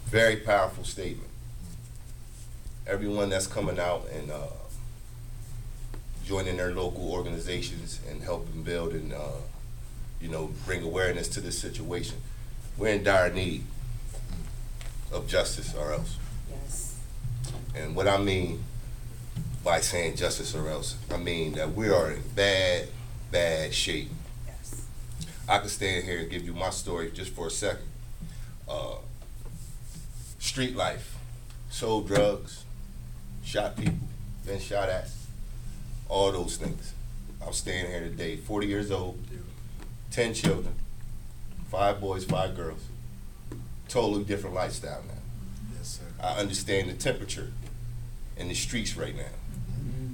Very powerful statement. Everyone that's coming out and joining their local organizations and helping build and bring awareness to this situation. We're in dire need of justice or else. Yes. And what I mean by saying justice or else, I mean that we are in bad, bad shape. Yes. I could stand here and give you my story just for a second. Street life, sold drugs, shot people, been shot at, all those things. I'm standing here today, 40 years old, 10 children, 5 boys, 5 girls. Totally different lifestyle now. Yes, sir. I understand the temperature in the streets right now.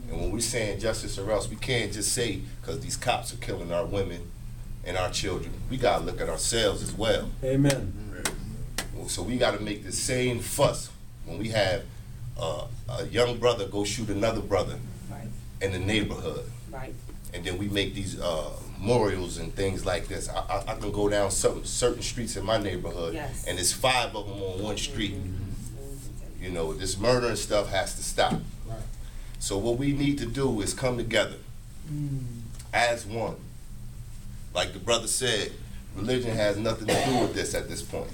And when we're saying justice or else, we can't just say because these cops are killing our women and our children. We got to look at ourselves as well. Amen. So we got to make the same fuss when we have a young brother go shoot another brother Right. in the neighborhood. Right. And then we make these memorials and things like this. I can go down certain streets in my neighborhood, Yes. and there's 5 of them on one street. You know, this murder and stuff has to stop. Right. So what we need to do is come together as one. Like the brother said, religion has nothing to do with this at this point.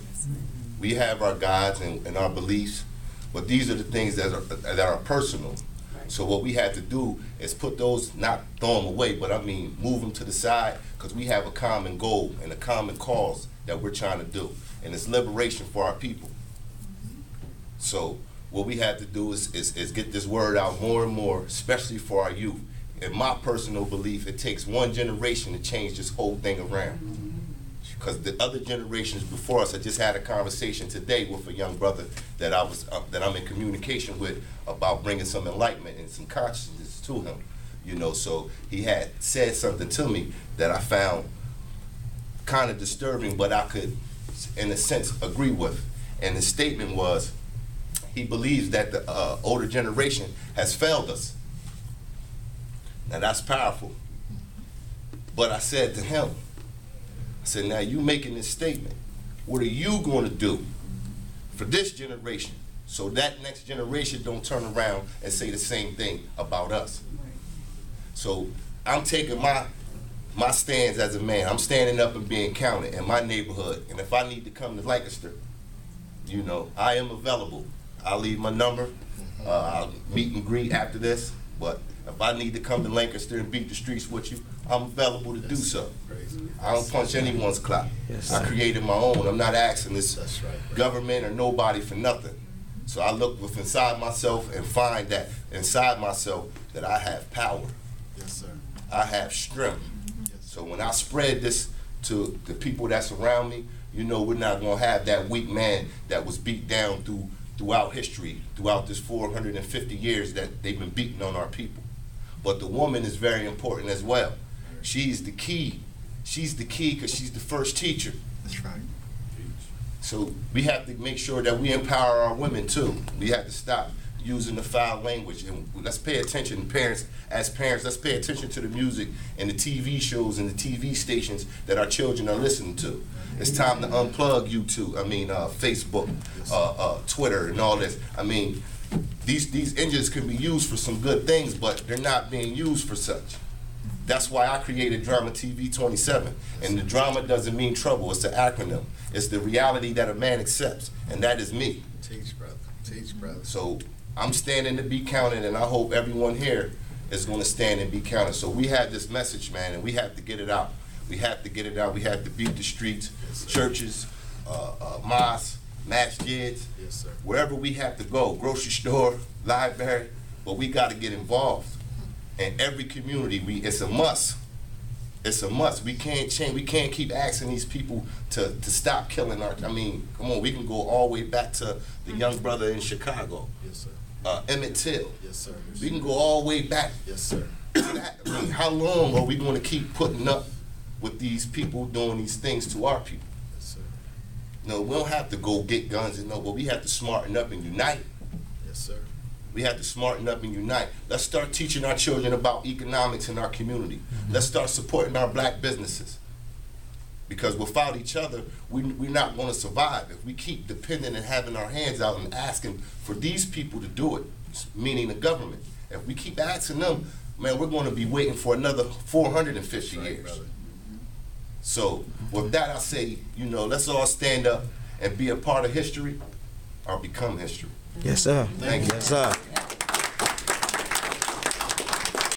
We have our gods and our beliefs, but these are the things that are personal. Right. So what we have to do is put those, not throw them away, but I mean move them to the side, because we have a common goal and a common cause that we're trying to do, and it's liberation for our people. So what we have to do is get this word out more and more, especially for our youth. In my personal belief, it takes one generation to change this whole thing around. Because the other generations before us, I just had a conversation today with a young brother that I'm in communication with about bringing some enlightenment and some consciousness to him. You know, so he had said something to me that I found kind of disturbing, but I could, in a sense, agree with. And the statement was, he believes that the older generation has failed us. Now that's powerful. But I said to him, I said, now you making this statement, what are you going to do for this generation so that next generation don't turn around and say the same thing about us? So I'm taking my stands as a man. I'm standing up and being counted in my neighborhood. And if I need to come to Lancaster, you know, I am available. I'll leave my number. I'll meet and greet after this. But if I need to come to Lancaster and beat the streets with you, I'm available to do so. I don't punch anyone's clock. Yes, I created my own. I'm not asking this That's right. government or nobody for nothing. So I look within inside myself and find that inside myself that I have power. Yes, sir. I have strength. Yes. So when I spread this to the people that's around me, you know, we're not gonna have that weak man that was beat down throughout history, throughout this 450 years that they've been beating on our people. But the woman is very important as well. She's the key. She's the key because she's the first teacher. That's right. So we have to make sure that we empower our women too. We have to stop using the foul language, and let's pay attention, parents, as parents, let's pay attention to the music and the TV shows and the TV stations that our children are listening to. It's time to unplug YouTube, Facebook, Twitter and all this. I mean, these engines can be used for some good things, but they're not being used for such. That's why I created D.R.A.M.A TV 27. And the drama doesn't mean trouble, it's an acronym. It's the reality that a man accepts, and that is me. Teach, brother. Teach, brother. So I'm standing to be counted, and I hope everyone here is going to stand and be counted. So we have this message, man, and we have to get it out. We have to get it out. We have to beat the streets, churches, mosques, masjids, Yes, sir. wherever we have to go, grocery store, library, but we got to get involved. In every community, it's a must. It's a must. We can't change. We can't keep asking these people to stop killing our. I mean, come on. We can go all the way back to the young brother in Chicago, Yes, sir. Emmett Till. Yes, sir. We can go all the way back Yes, sir. to that. I mean, how long are we going to keep putting up with these people doing these things to our people? Yes, sir. No, we don't have to go get guns and no, but we have to smarten up and unite. Yes, sir. We have to smarten up and unite. Let's start teaching our children about economics in our community. Let's start supporting our black businesses. Because without each other, we're not going to survive. If we keep depending and having our hands out and asking for these people to do it, meaning the government, if we keep asking them, man, we're going to be waiting for another 450 Right, years. brother. So with that, I say, let's all stand up and be a part of history or become history. Yes, sir. Thank you. Yes, sir.